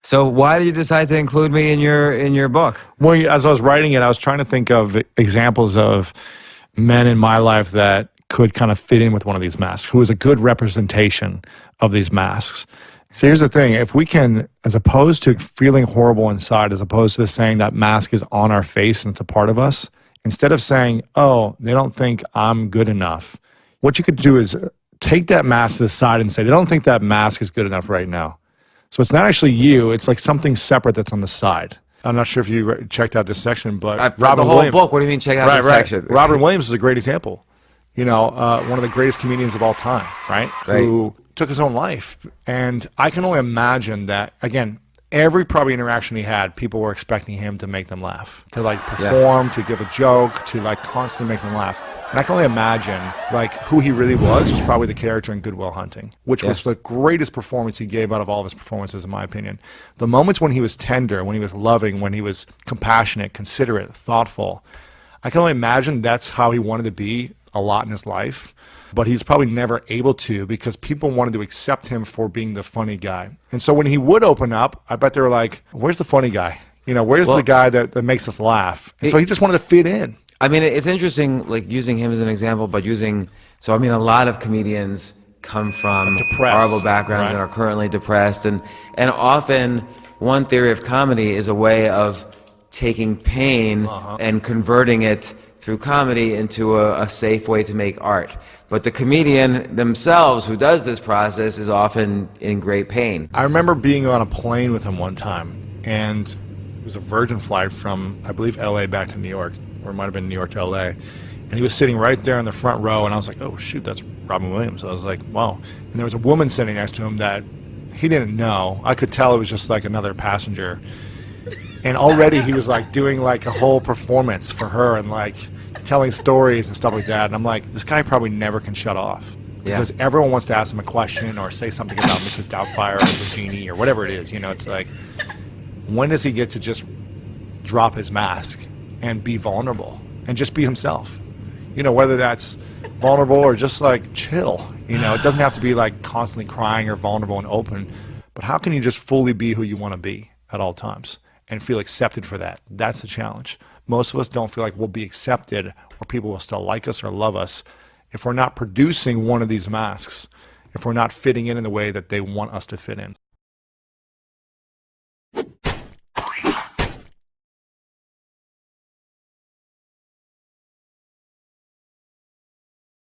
So why did you decide to include me in your book? Well, as I was writing it, I was trying to think of examples of men in my life that could kind of fit in with one of these masks, who was a good representation of these masks. So here's the thing, if we can, as opposed to feeling horrible inside, as opposed to saying that mask is on our face and it's a part of us, instead of saying, oh, they don't think I'm good enough, what you could do is take that mask to the side and say, they don't think that mask is good enough right now. So it's not actually you, it's like something separate that's on the side. I'm not sure if you checked out this section, but Robin the whole Williams, book, what do you mean check out this section? Robin Williams is a great example. You know, one of the greatest comedians of all time, right? Who took his own life. And I can only imagine that, again, every probably interaction he had, people were expecting him to make them laugh, to like perform, to give a joke, to like constantly make them laugh. And I can only imagine, like, who he really was probably the character in Good Will Hunting, which was the greatest performance he gave out of all of his performances, in my opinion. The moments when he was tender, when he was loving, when he was compassionate, considerate, thoughtful, I can only imagine that's how he wanted to be a lot in his life. But he's probably never able to because people wanted to accept him for being the funny guy. And so when he would open up, I bet they were like, where's the funny guy? You know, where's the guy that makes us laugh? And so he just wanted to fit in. I mean, it's interesting, like, using him as an example, but so I mean, a lot of comedians come from horrible backgrounds and are currently depressed, and often one theory of comedy is a way of taking pain and converting it through comedy into a safe way to make art. But the comedian themselves who does this process is often in great pain. I remember being on a plane with him one time, and it was a Virgin flight from, I believe, LA back to New York. Or it might have been New York to LA, and he was sitting right there in the front row, and I was like, oh shoot, that's Robin Williams. I was like, wow. And there was a woman sitting next to him that he didn't know. I could tell it was just like another passenger, and already he was like doing like a whole performance for her and like telling stories and stuff like that, and I'm like, this guy probably never can shut off because everyone wants to ask him a question or say something about Mrs. Doubtfire or the genie or whatever it is. You know, it's like, when does he get to just drop his mask and be vulnerable and just be himself? You know, whether that's vulnerable or just like chill, you know, it doesn't have to be like constantly crying or vulnerable and open, but how can you just fully be who you want to be at all times and feel accepted for that? That's the challenge. Most of us don't feel like we'll be accepted or people will still like us or love us if we're not producing one of these masks, if we're not fitting in the way that they want us to fit in.